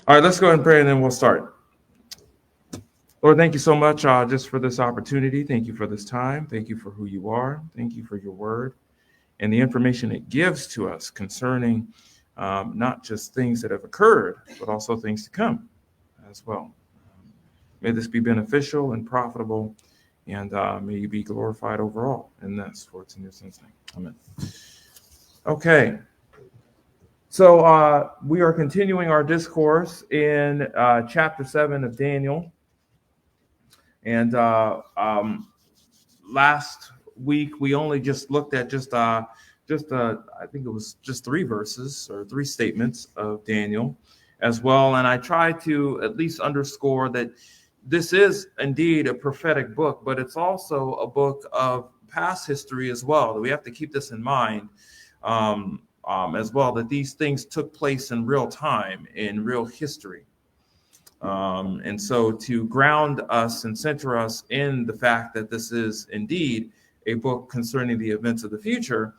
All right, let's go ahead and pray and then we'll start. Lord, thank you so much just for this opportunity. Thank you for this time. Thank you for who you are. Thank you for your word and the information it gives to us concerning not just things that have occurred, but also things to come as well. May this be beneficial and profitable, and may you be glorified overall in this. For it's in your son's name. Amen. Okay. So we are continuing our discourse in chapter 7 of Daniel. And last week we only just looked at I think it was just 3 verses or 3 statements of Daniel as well. And I tried to at least underscore that this is indeed a prophetic book, but it's also a book of past history as well. That we have to keep this in mind as well, that these things took place in real time, in real history. And so to ground us and center us in the fact that this is indeed a book concerning the events of the future,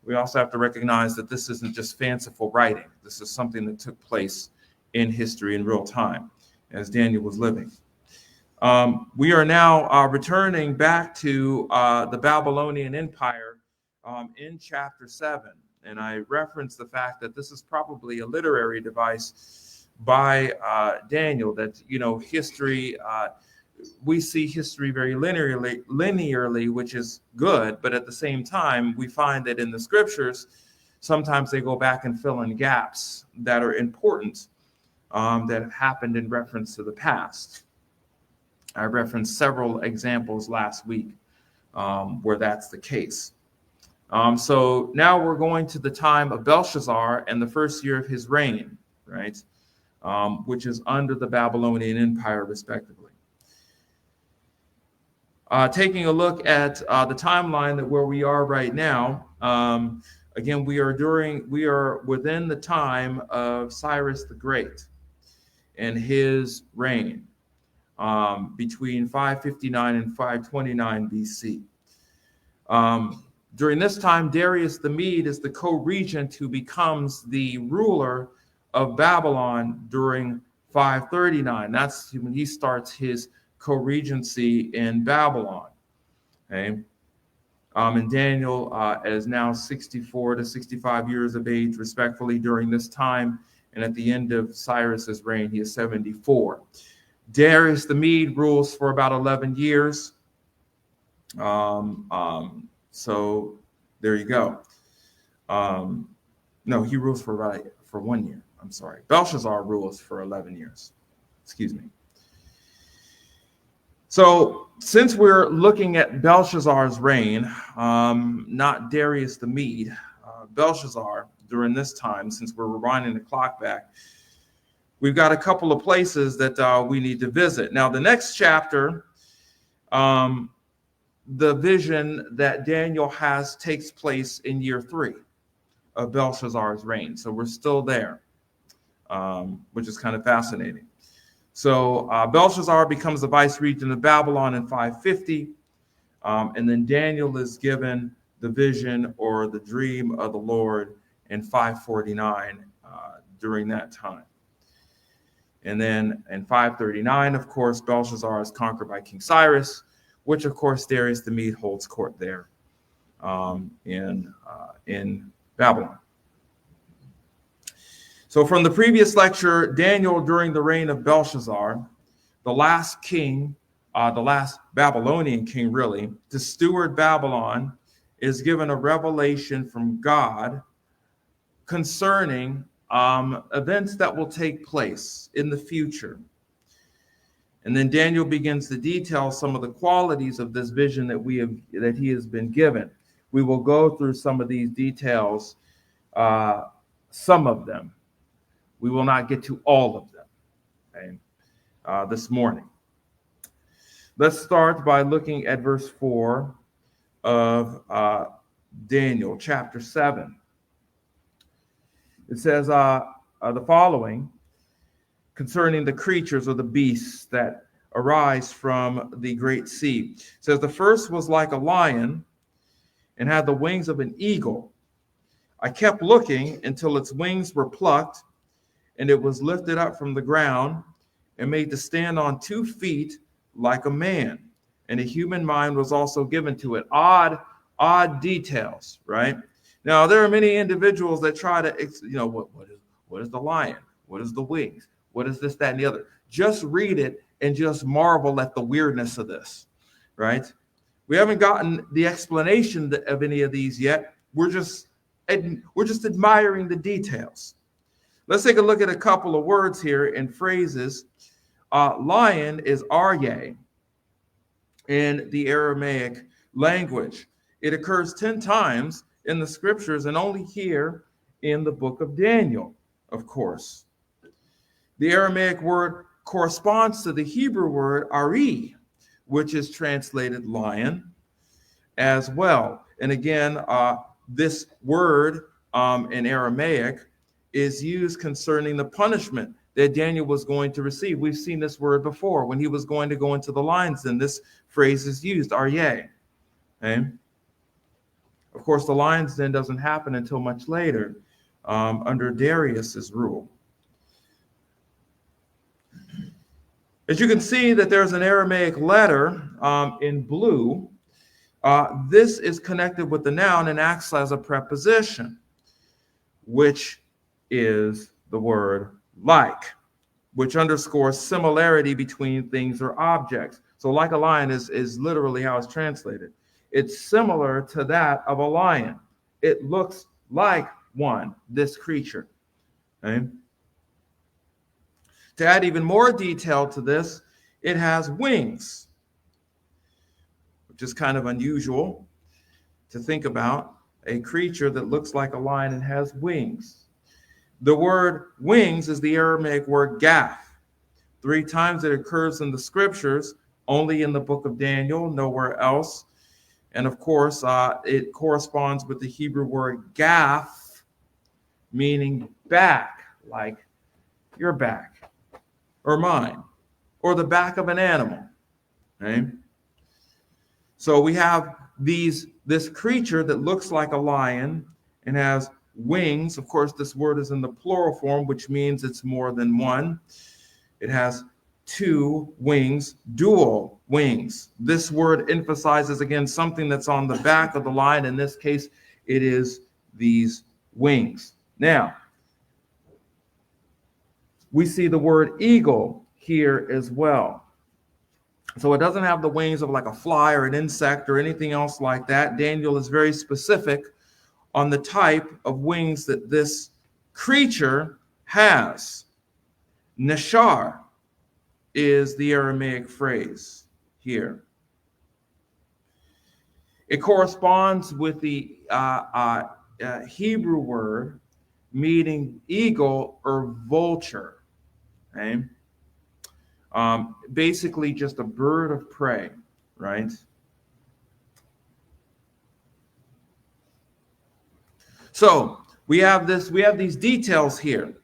we also have to recognize that this isn't just fanciful writing. This is something that took place in history in real time as Daniel was living. We are now returning back to the Babylonian Empire in chapter 7. And I referenced the fact that this is probably a literary device by Daniel, that, history, we see history very linearly, which is good. But at the same time, we find that in the scriptures, sometimes they go back and fill in gaps that are important that have happened in reference to the past. I referenced several examples last week where that's the case. So now we're going to the time of Belshazzar and the first year of his reign, right? Which is under the Babylonian Empire, respectively. Taking a look at the timeline that where we are right now, again, we are within the time of Cyrus the Great and his reign between 559 and 529 BC. During this time, Darius the Mede is the co-regent who becomes the ruler of Babylon during 539. That's when he starts his co-regency in Babylon. Okay. And Daniel is now 64 to 65 years of age, respectively, during this time. And at the end of Cyrus's reign, he is 74. Darius the Mede rules for about 11 years. So there you go. No, he rules for 1 year. I'm sorry. Belshazzar rules for 11 years. Excuse me. So since we're looking at Belshazzar's reign, not Darius the Mede, Belshazzar during this time, since we're rewinding the clock back, we've got a couple of places that we need to visit. Now, the next chapter, the vision that Daniel has takes place in year 3 of Belshazzar's reign. So we're still there, which is kind of fascinating. So Belshazzar becomes the vice regent of Babylon in 550. And then Daniel is given the vision or the dream of the Lord in 549 during that time. And then in 539, of course, Belshazzar is conquered by King Cyrus, which, of course, Darius the Mede holds court there in Babylon. So from the previous lecture, Daniel, during the reign of Belshazzar, the last king, the last Babylonian king, really, to steward Babylon, is given a revelation from God concerning events that will take place in the future. And then Daniel begins to detail some of the qualities of this vision that he has been given. We will go through some of these details, some of them. We will not get to all of them, okay, this morning. Let's start by looking at verse 4 of Daniel, chapter 7. It says the following concerning the creatures or the beasts that arise from the great sea. It says, the first was like a lion and had the wings of an eagle. I kept looking until its wings were plucked, and it was lifted up from the ground and made to stand on 2 feet like a man. And a human mind was also given to it. Odd details, right? Now, there are many individuals that try to, what is the lion? What is the wings? What is this, that, and the other? Just read it and just marvel at the weirdness of this, right? We haven't gotten the explanation of any of these yet. We're just admiring the details. Let's take a look at a couple of words here and phrases. Lion is aryeh in the Aramaic language. It occurs 10 times in the scriptures and only here in the book of Daniel, of course. The Aramaic word corresponds to the Hebrew word ari, which is translated lion as well. And again, this word in Aramaic is used concerning the punishment that Daniel was going to receive. We've seen this word before when he was going to go into the lions, and this phrase is used, aryeh. Okay? Of course, the lions then doesn't happen until much later under Darius's rule. As you can see that there's an Aramaic letter in blue. This is connected with the noun and acts as a preposition, which is the word like, which underscores similarity between things or objects. So like a lion is literally how it's translated. It's similar to that of a lion. It looks like one, this creature. Okay? To add even more detail to this, it has wings, which is kind of unusual to think about, a creature that looks like a lion and has wings. The word wings is the Aramaic word gaf. 3 times it occurs in the scriptures, only in the book of Daniel, nowhere else. And of course, it corresponds with the Hebrew word gaf, meaning back, like your back or mine, or the back of an animal. Okay? So we have this creature that looks like a lion and has wings. Of course, this word is in the plural form, which means it's more than one. It has 2 wings, dual wings. This word emphasizes, again, something that's on the back of the lion. In this case, it is these wings. Now, we see the word eagle here as well. So it doesn't have the wings of like a fly or an insect or anything else like that. Daniel is very specific on the type of wings that this creature has. Nashar is the Aramaic phrase here. It corresponds with the Hebrew word meaning eagle or vulture. Okay? Basically just a bird of prey, right? So we have these details here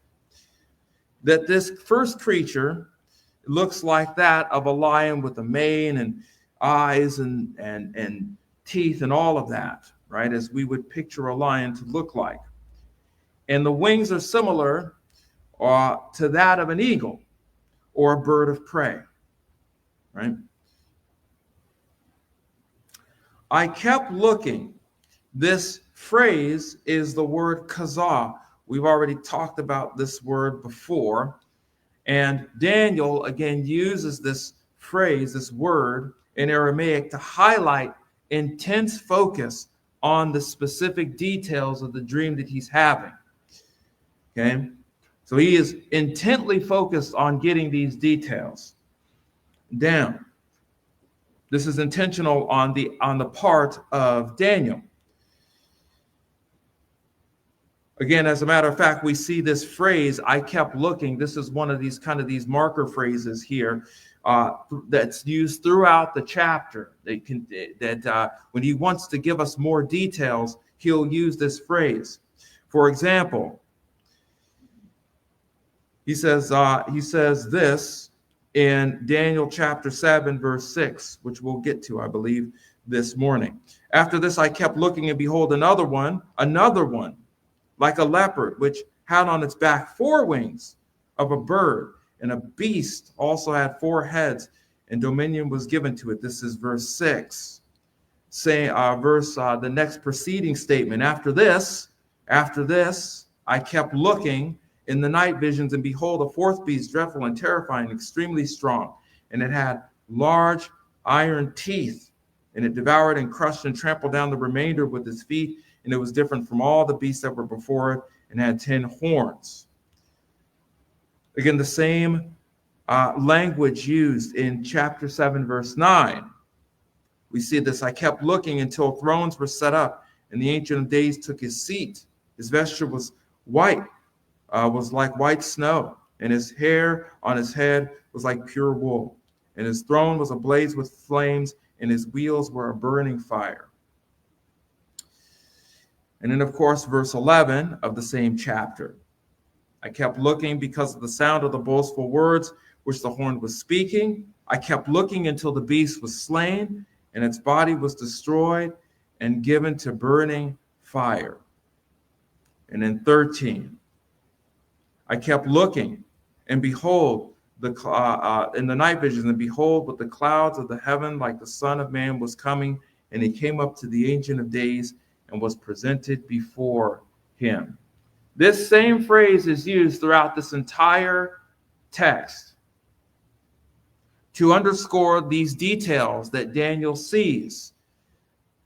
that this first creature looks like that of a lion with a mane and eyes and teeth and all of that, right? As we would picture a lion to look like. And the wings are similar to that of an eagle or a bird of prey, right? I kept looking. This phrase is the word kazah. We've already talked about this word before. And Daniel, again, uses this phrase, this word in Aramaic to highlight intense focus on the specific details of the dream that he's having. Okay? So he is intently focused on getting these details down. This is intentional on the part of Daniel. Again, as a matter of fact, we see this phrase, I kept looking. This is one of these these marker phrases here that's used throughout the chapter. When he wants to give us more details, he'll use this phrase. For example, he says this in Daniel chapter 7, verse 6, which we'll get to, I believe, this morning. After this, I kept looking, and behold, another one, like a leopard, which had on its back 4 wings. of a bird, and a beast also had 4 heads, and dominion was given to it. This is verse 6. The next preceding statement. After this, I kept looking in the night visions, and behold, a 4th beast, dreadful and terrifying, extremely strong, and it had large iron teeth, and it devoured and crushed and trampled down the remainder with its feet, and it was different from all the beasts that were before it, and had 10 horns. Again, the same language used in chapter 7, verse 9. We see this. I kept looking until thrones were set up, and the Ancient of Days took his seat. His vesture was white, was like white snow, and his hair on his head was like pure wool. And his throne was ablaze with flames, and his wheels were a burning fire. And then, of course, verse 11 of the same chapter. I kept looking because of the sound of the boastful words which the horn was speaking. I kept looking until the beast was slain, and its body was destroyed and given to burning fire. And in 13, I kept looking, and behold, in the night visions, and behold, with the clouds of the heaven, like the Son of Man was coming, and he came up to the Ancient of Days and was presented before him. This same phrase is used throughout this entire text to underscore these details that Daniel sees,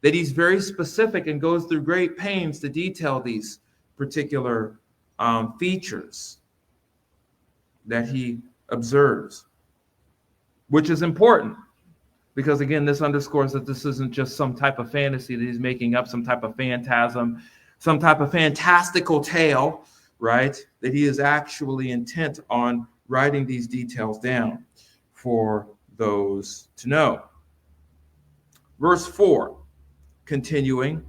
that he's very specific and goes through great pains to detail these particular features that he observes, which is important because, again, this underscores that this isn't just some type of fantasy that he's making up, some type of phantasm, some type of fantastical tale, right? That he is actually intent on writing these details down for those to know. Verse 4, continuing.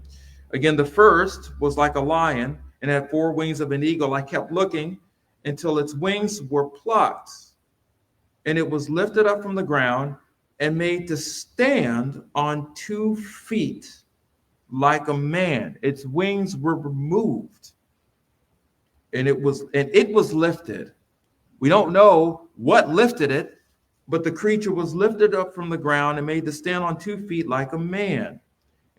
Again, the first was like a lion and had 4 wings of an eagle. I kept looking until its wings were plucked, and it was lifted up from the ground and made to stand on 2 feet like a man. Its wings were removed, and it was lifted. We don't know what lifted it, but the creature was lifted up from the ground and made to stand on 2 feet like a man,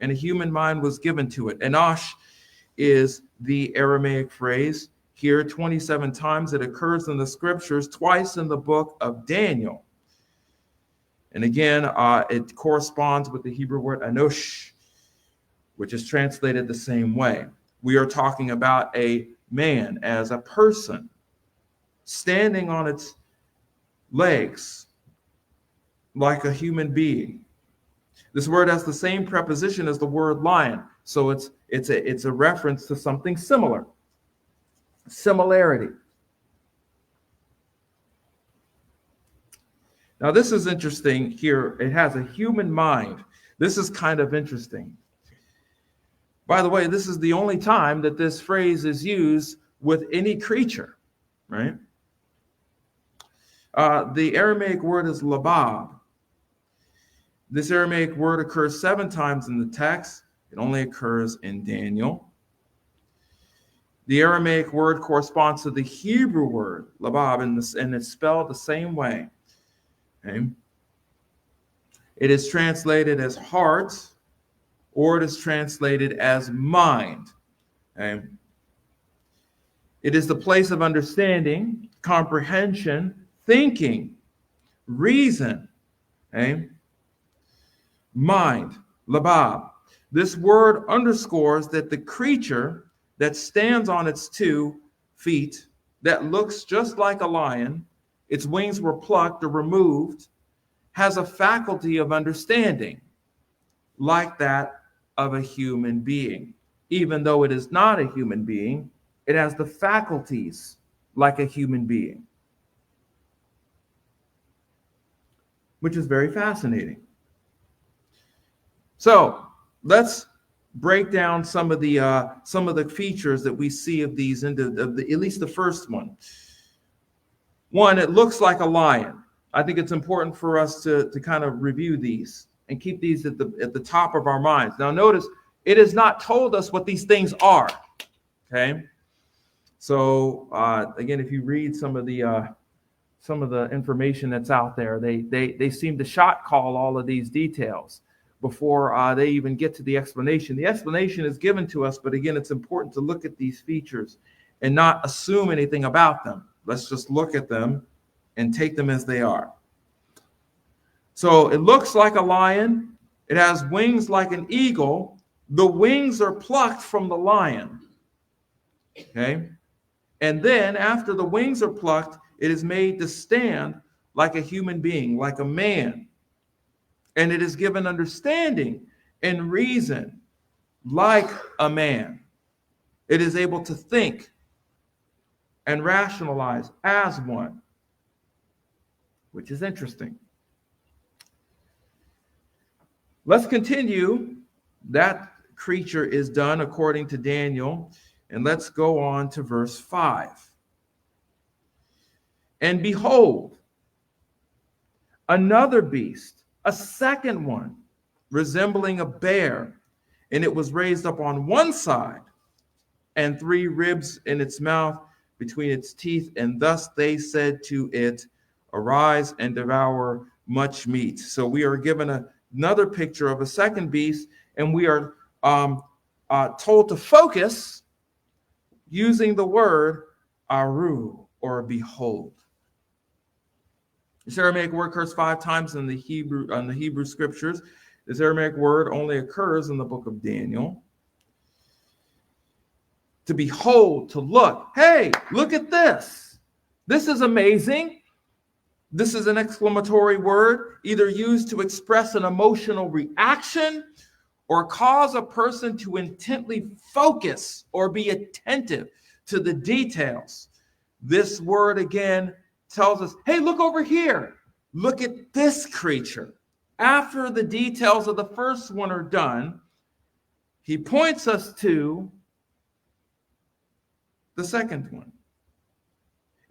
and a human mind was given to it. Enosh is the Aramaic phrase. Here 27 times it occurs in the scriptures, twice in the book of Daniel. And again, it corresponds with the Hebrew word Enosh, which is translated the same way. We are talking about a man as a person standing on its legs like a human being. This word has the same preposition as the word lion, so it's a reference to something similar. Similarity. Now, this is interesting here. It has a human mind. This is kind of interesting. By the way, this is the only time that this phrase is used with any creature, right? The Aramaic word is labab. This Aramaic word occurs 7 times in the text. It only occurs in Daniel. The Aramaic word corresponds to the Hebrew word labab, and it's spelled the same way. Okay? It is translated as heart, or it is translated as mind. Okay? It is the place of understanding, comprehension, thinking, reason. Okay? Mind, labab. This word underscores that the creature that stands on its 2 feet, that looks just like a lion, its wings were plucked or removed, has a faculty of understanding like that of a human being. Even though it is not a human being, it has the faculties like a human being, which is very fascinating. So let's break down some of the features that we see of these, at least the first one. One, it looks like a lion. I think it's important for us to kind of review these and keep these at the top of our minds. Now, notice it has not told us what these things are. Okay, So again, if you read some of the information that's out there, they seem to shot call all of these details before they even get to the explanation. The explanation is given to us, but again, it's important to look at these features and not assume anything about them. Let's just look at them and take them as they are. So it looks like a lion. It has wings like an eagle. The wings are plucked from the lion. Okay. And then after the wings are plucked, it is made to stand like a human being, like a man. And it is given understanding and reason like a man. It is able to think and rationalize as one, which is interesting. Let's continue. That creature is done according to Daniel. And let's go on to verse 5. And behold, another beast, a second one, resembling a bear, and it was raised up on one side, and 3 ribs in its mouth between its teeth, and thus they said to it, arise and devour much meat. So we are given another picture of a second beast, and we are told to focus using the word aru, or behold. This Aramaic word occurs 5 times in the Hebrew scriptures. This Aramaic word only occurs in the book of Daniel. To behold, to look. Hey, look at this. This is amazing. This is an exclamatory word, either used to express an emotional reaction or cause a person to intently focus or be attentive to the details. This word again tells us, hey, look over here. Look at this creature. After the details of the first one are done, he points us to the second one.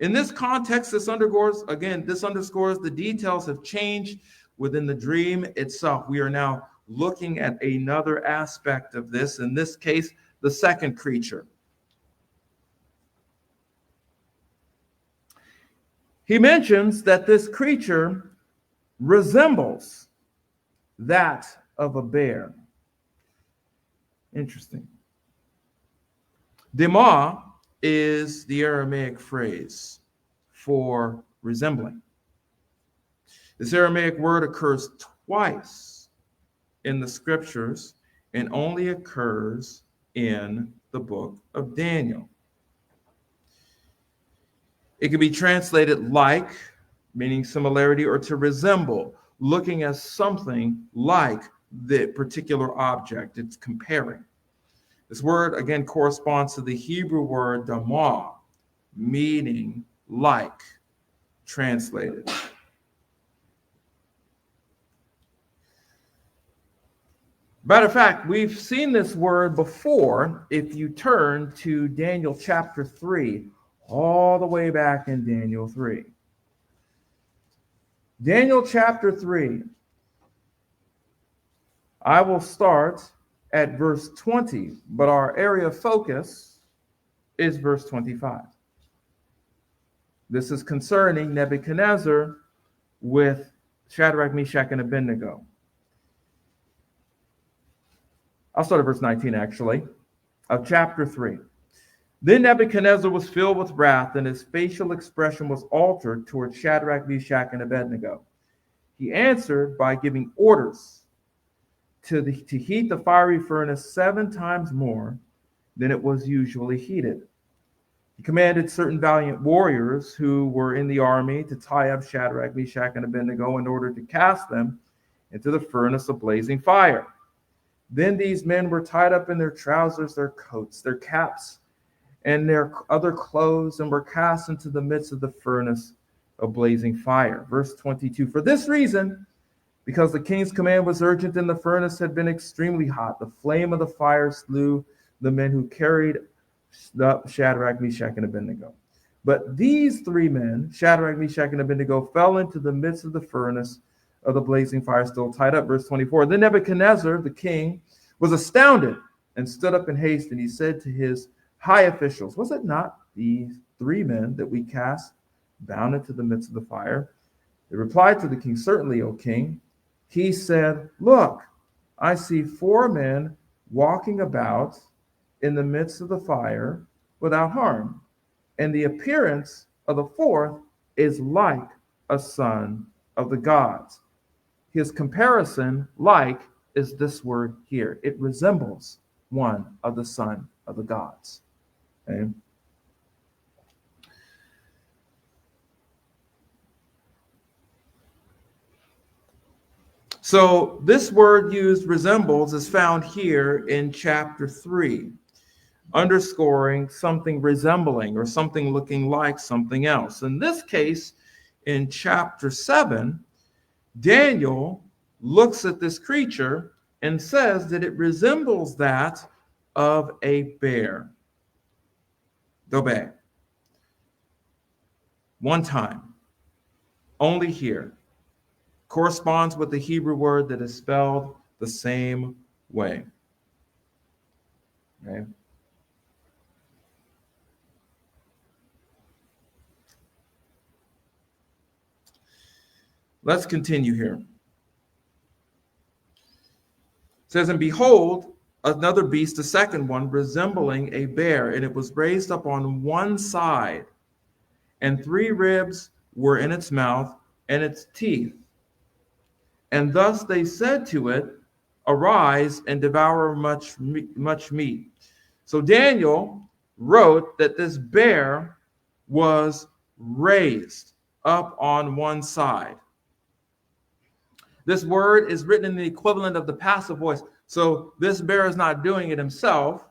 In this context, this underscores the details have changed within the dream itself. We are now looking at another aspect of this, in this case, the second creature. He mentions that this creature resembles that of a bear. Interesting. Dema is the Aramaic phrase for resembling. This Aramaic word occurs twice in the scriptures and only occurs in the book of Daniel. It can be translated like, meaning similarity, or to resemble, looking at something like the particular object it's comparing. This word, again, corresponds to the Hebrew word damah, meaning like, translated. Matter of fact, we've seen this word before if you turn to Daniel chapter 3, all the way back in Daniel 3. Daniel chapter 3. I will start at verse 20, but our area of focus is verse 25. This is concerning Nebuchadnezzar with Shadrach, Meshach, and Abednego. I'll start at verse 19, actually, of chapter 3. Then Nebuchadnezzar was filled with wrath, and his facial expression was altered toward Shadrach, Meshach, and Abednego. He answered by giving orders to heat the fiery furnace 7 times more than it was usually heated. He commanded certain valiant warriors who were in the army to tie up Shadrach, Meshach, and Abednego in order to cast them into the furnace of blazing fire. Then these men were tied up in their trousers, their coats, their caps, and their other clothes, and were cast into the midst of the furnace of blazing fire. Verse 22, for this reason, because the king's command was urgent and the furnace had been extremely hot, the flame of the fire slew the men who carried Shadrach, Meshach, and Abednego. But these 3 men, Shadrach, Meshach, and Abednego, fell into the midst of the furnace of the blazing fire, still tied up. Verse 24, then Nebuchadnezzar, the king, was astounded and stood up in haste, and he said to his high officials, was it not these 3 men that we cast bound into the midst of the fire? They replied to the king, Certainly, O king. He said, Look, I see 4 men walking about in the midst of the fire without harm, and the appearance of the 4th is like a son of the gods. His comparison, like, is this word here. It resembles one of the son of the gods. Okay? So this word used, resembles, is found here in chapter 3, underscoring something resembling or something looking like something else. In this case, in chapter 7, Daniel looks at this creature and says that it resembles that of a bear. Dobeh. One time, only here, corresponds with the Hebrew word that is spelled the same way. Okay. Let's continue here. It says, And behold, another beast, the second one, resembling a bear, and it was raised up on one side, and 3 ribs were in its mouth, and its teeth. And thus they said to it, Arise and devour much meat. So Daniel wrote that this bear was raised up on one side. This word is written in the equivalent of the passive voice. So this bear is not doing it himself.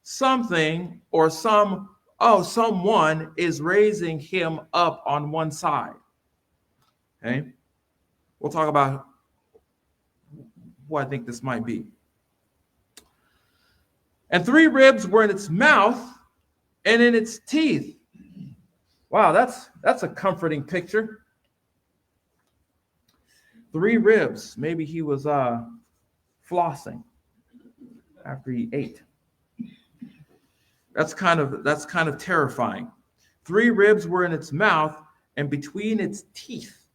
Something or someone is raising him up on one side. Okay? We'll talk about what I think this might be. And 3 ribs were in its mouth and in its teeth. Wow, that's a comforting picture. 3 ribs. Maybe he was flossing after he ate. That's kind of terrifying. 3 ribs were in its mouth and between its teeth.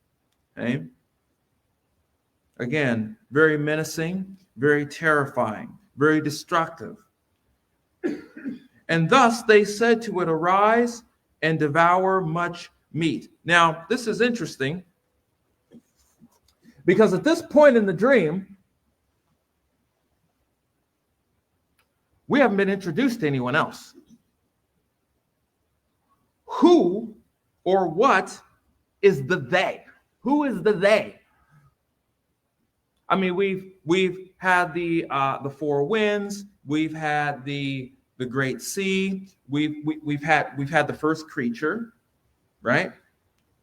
Okay? Again, very menacing, very terrifying, very destructive. And thus they said to it, Arise and devour much meat. Now, this is interesting because at this point in the dream, we haven't been introduced to anyone else. Who or what is the they? Who is the they? I mean, we've had the 4 winds, we've had the great sea, we've had the first creature, right?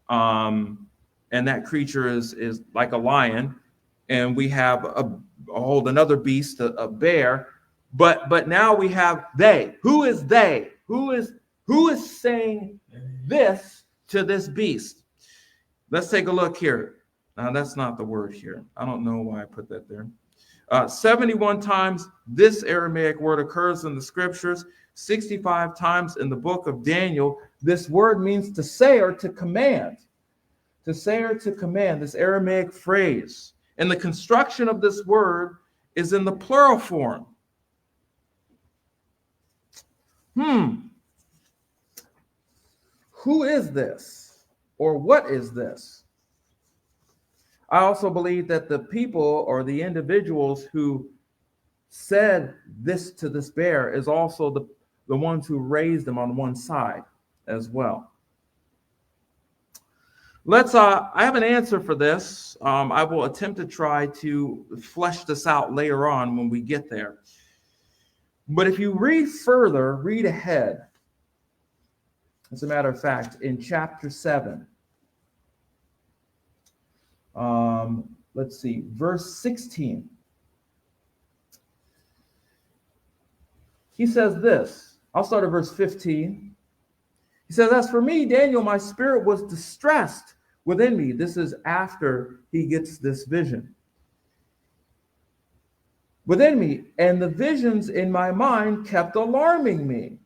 And that creature is like a lion, and we have another beast, a bear, but now we have they. Who is they? Who is saying this to this beast? Let's take a look here. Now, that's not the word here. I don't know why I put that there. 71 times this Aramaic word occurs in the scriptures, 65 times in the book of Daniel. This word means to say or to command. To say or to command, this Aramaic phrase. And the construction of this word is in the plural form. Who is this? Or what is this? I also believe that the people or the individuals who said this to this bear is also the ones who raised him on one side as well. I have an answer for this. I will attempt to try to flesh this out later on when we get there. But if you read ahead, as a matter of fact, in chapter 7, let's see, verse 16. He says this. I'll start at verse 15. He says, As for me, Daniel, my spirit was distressed within me. This is after he gets this vision. Within me, and the visions in my mind kept alarming me.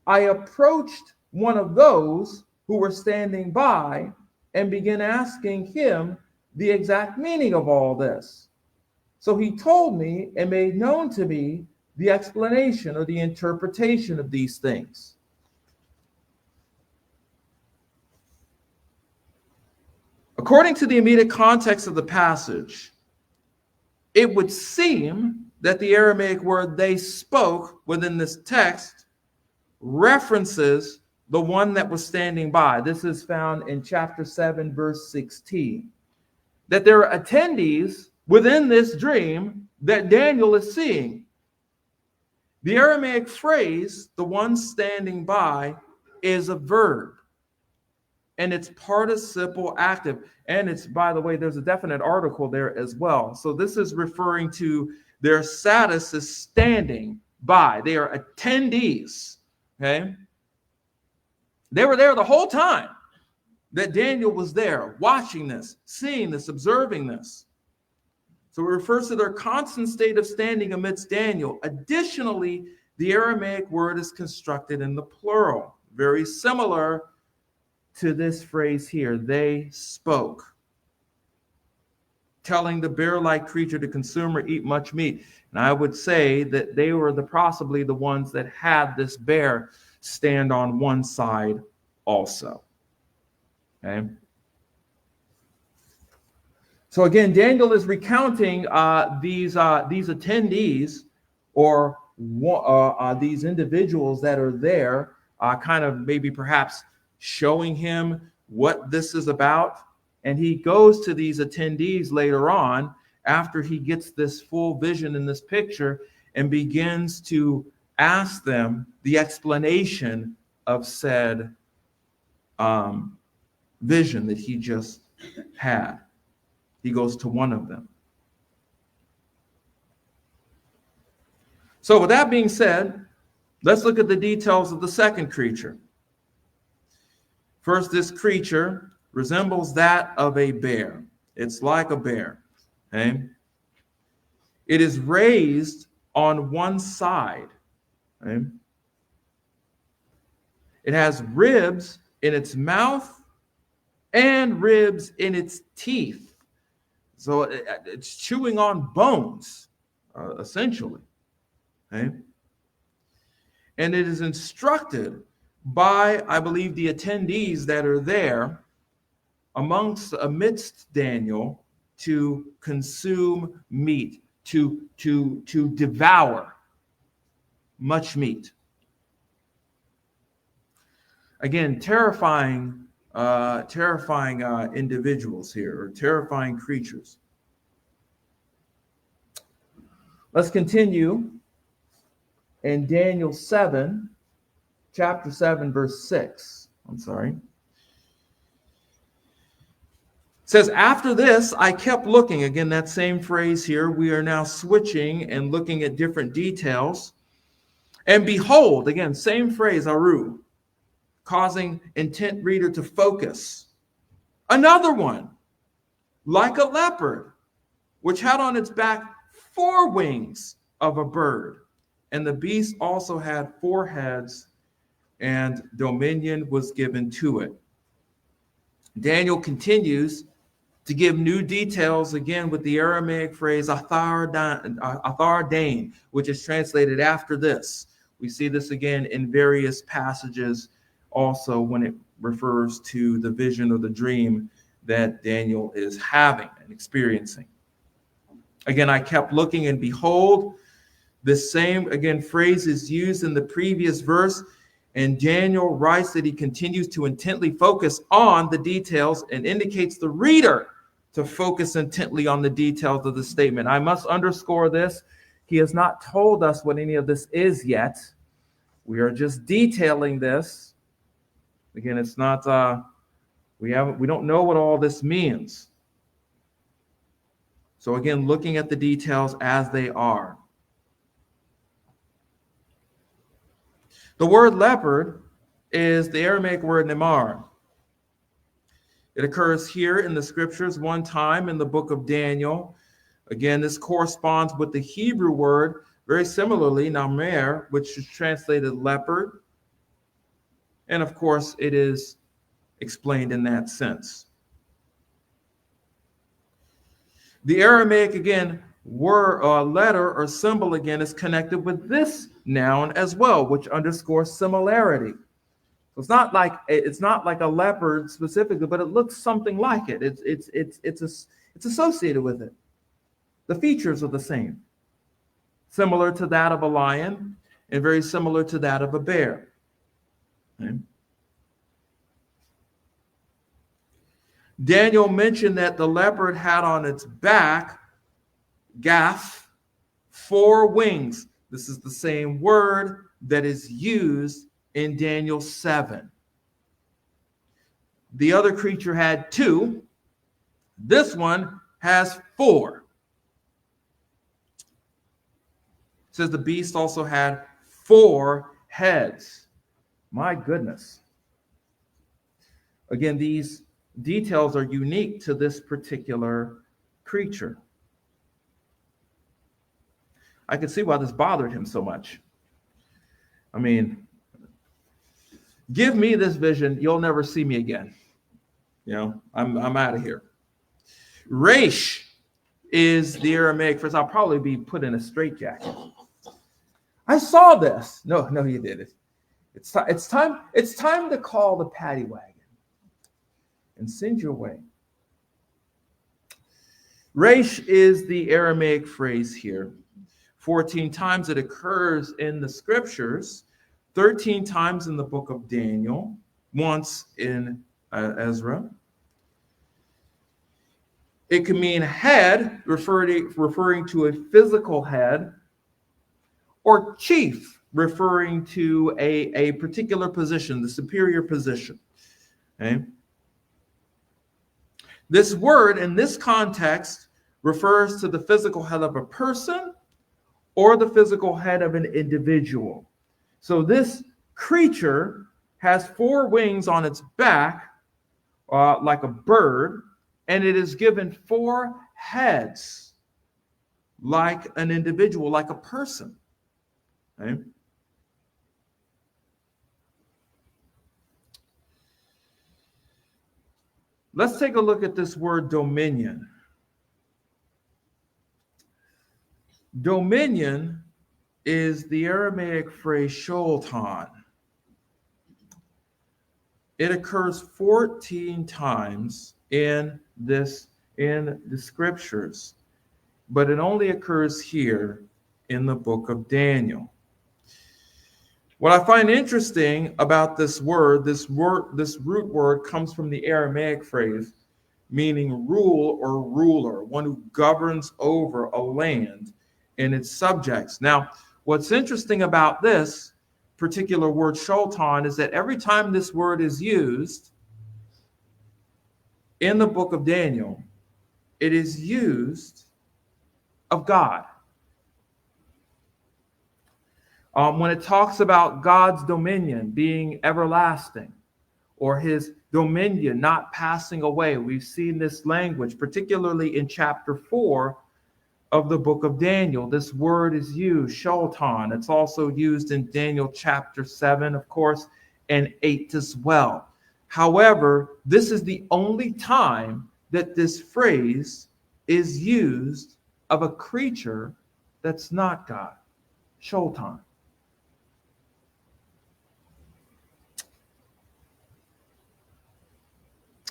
I approached one of those who were standing by and began asking him the exact meaning of all this. So he told me and made known to me the explanation or the interpretation of these things. According to the immediate context of the passage, it would seem that the Aramaic word they spoke within this text references the one that was standing by. This is found in chapter 7, verse 16. That there are attendees within this dream that Daniel is seeing. The Aramaic phrase, the one standing by, is a verb. And it's participle active. And it's, by the way, there's a definite article there as well. So this is referring to their status as standing by. They are attendees. Okay? They were there the whole time that Daniel was there, watching this, seeing this, observing this. So it refers to their constant state of standing amidst Daniel. Additionally, the Aramaic word is constructed in the plural, very similar to this phrase here, they spoke, telling the bear-like creature to consume or eat much meat. And I would say that they were possibly the ones that had this bear stand on one side also. Okay. So again, Daniel is recounting these attendees or these individuals that are there, kind of maybe perhaps showing him what this is about. And he goes to these attendees later on after he gets this full vision in this picture and begins to ask them the explanation of said vision that he just had. He goes to one of them. So with that being said, let's look at the details of the second creature. First, this creature resembles that of a bear. It's like a bear. Okay? It is raised on one side. Okay? It has ribs in its mouth and ribs in its teeth. So it's chewing on bones, essentially. Okay? And it is instructed by, I believe, the attendees that are there amidst Daniel to consume meat, to devour much meat. Again, terrifying individuals here, or terrifying creatures. Let's continue in Daniel 7, chapter 7, verse 6. I'm sorry. It says, after this, I kept looking. Again, that same phrase here. We are now switching and looking at different details. And behold, again, same phrase, aru, causing intent reader to focus. Another one, like a leopard, which had on its back 4 wings of a bird. And the beast also had 4 heads, and dominion was given to it. Daniel continues to give new details, again with the Aramaic phrase athar dain, which is translated after this. We see this again in various passages also when it refers to the vision or the dream that Daniel is having and experiencing. Again, I kept looking, and behold, this same, again, phrase is used in the previous verse, and Daniel writes that he continues to intently focus on the details and indicates the reader to focus intently on the details of the statement. I must underscore this. He has not told us what any of this is yet. We are just detailing this. Again, it's not, we don't know what all this means. So again, looking at the details as they are. The word leopard is the Aramaic word nemar. It occurs here in the scriptures one time in the book of Daniel. Again, this corresponds with the Hebrew word very similarly, namer, which is translated leopard. And of course, it is explained in that sense. The Aramaic, again, word or letter or symbol, again, is connected with this noun as well, which underscores similarity. So it's not like a leopard specifically, but it looks something like it. It's associated with it. The features are the same, similar to that of a lion and very similar to that of a bear. Okay. Daniel mentioned that the leopard had on its back, gaff, 4 wings. This is the same word that is used in Daniel 7. The other creature had 2. This one has 4. It says the beast also had 4 heads. My goodness. Again, these details are unique to this particular creature. I can see why this bothered him so much. I mean, give me this vision, you'll never see me again. You know, I'm out of here. Resh is the Aramaic phrase. I'll probably be put in a straitjacket. I saw this. No, you didn't. It's time to call the paddy wagon and send your way. Resh is the Aramaic phrase here. 14 times it occurs in the scriptures, 13 times in the book of Daniel, once in Ezra. It can mean head, referring to a physical head, or chief, referring to a particular position, the superior position. Okay? This word in this context refers to the physical head of a person or the physical head of an individual. So this creature has 4 wings on its back, like a bird, and it is given 4 heads, like an individual, like a person. Okay? Let's take a look at this word dominion. Dominion is the Aramaic phrase sholtan. It occurs 14 times in the scriptures, but it only occurs here in the book of Daniel. What I find interesting about this root word comes from the Aramaic phrase meaning rule or ruler, one who governs over a land and its subjects. Now, what's interesting about this particular word sholtan is that every time this word is used in the book of Daniel, it is used of God. When it talks about God's dominion being everlasting, or his dominion not passing away, we've seen this language, particularly in chapter 4 of the book of Daniel. This word is used, sholtan. It's also used in Daniel chapter 7, of course, and 8 as well. However, this is the only time that this phrase is used of a creature that's not God, sholtan.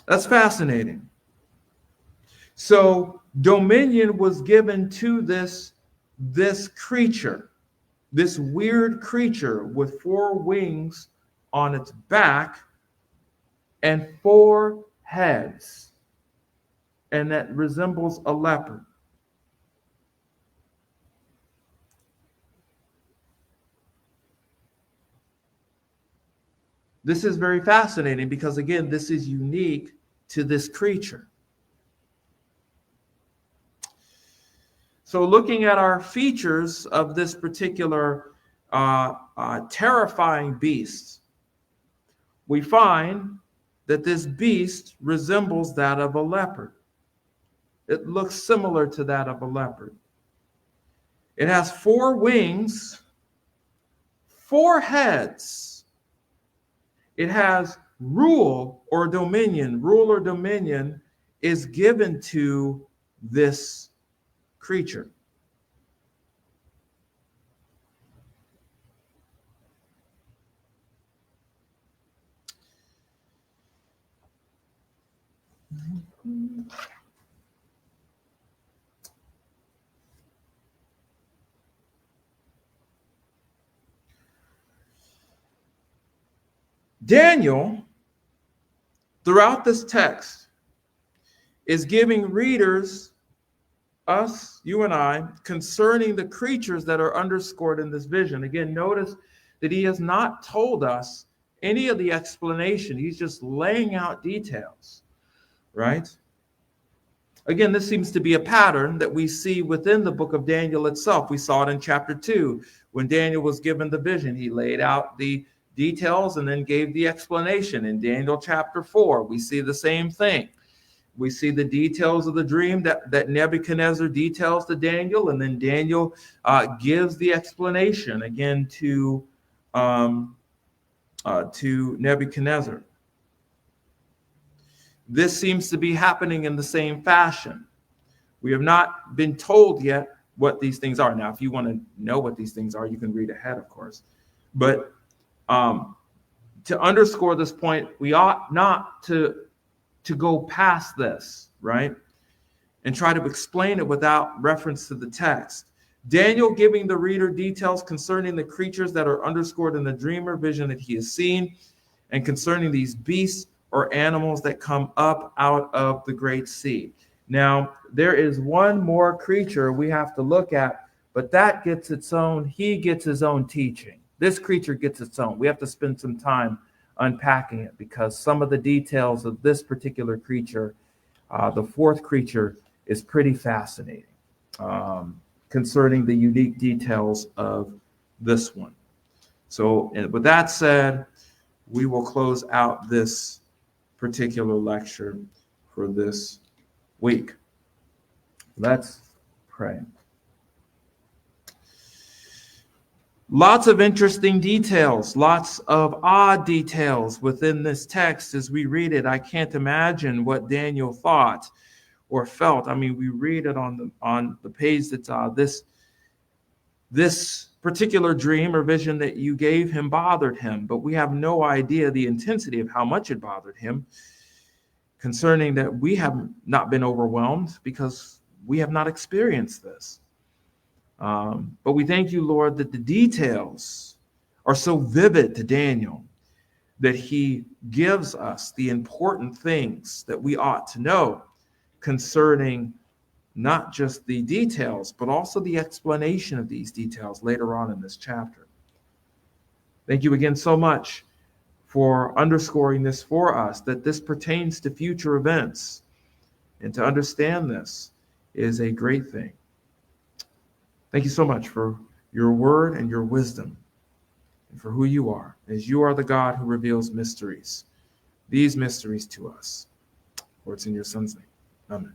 That's fascinating. So dominion was given to this creature, this weird creature with 4 wings on its back and 4 heads, and that resembles a leopard. This is very fascinating because, again, this is unique to this creature. So looking at our features of this particular terrifying beast, we find that this beast resembles that of a leopard. It looks similar to that of a leopard. It has 4 wings, 4 heads. it has rule or dominion. Rule or dominion is given to this creature. Daniel, throughout this text, is giving readers, us, you and I, concerning the creatures that are underscored in this vision. Again, notice that he has not told us any of the explanation. He's just laying out details, right? Again, this seems to be a pattern that we see within the book of Daniel itself. We saw it in chapter 2 when Daniel was given the vision. He laid out the details and then gave the explanation. In Daniel chapter 4, we see the same thing. We see the details of the dream that Nebuchadnezzar details to Daniel, and then Daniel gives the explanation again to Nebuchadnezzar. This seems to be happening in the same fashion. We have not been told yet what these things are. Now, if you want to know what these things are, you can read ahead, of course. But to underscore this point, we ought not to go past this, right? And try to explain it without reference to the text. Daniel giving the reader details concerning the creatures that are underscored in the dream or vision that he has seen, and concerning these beasts or animals that come up out of the great sea. Now, there is one more creature we have to look at, but that gets its own, he gets his own teaching. This creature gets its own. We have to spend some time unpacking it because some of the details of this particular creature, the fourth creature, is pretty fascinating concerning the unique details of this one. So, and with that said, we will close out this particular lecture for this week. Let's pray. Lots of interesting details, lots of odd details within this text as we read it. I can't imagine what Daniel thought or felt. I mean, we read it on the page that this particular dream or vision that you gave him bothered him, but we have no idea the intensity of how much it bothered him, concerning that we have not been overwhelmed because we have not experienced this. But we thank you, Lord, that the details are so vivid to Daniel that he gives us the important things that we ought to know concerning not just the details, but also the explanation of these details later on in this chapter. Thank you again so much for underscoring this for us, that this pertains to future events. And to understand this is a great thing. Thank you so much for your word and your wisdom and for who you are, as you are the God who reveals mysteries, these mysteries to us. For it's in your Son's name. Amen.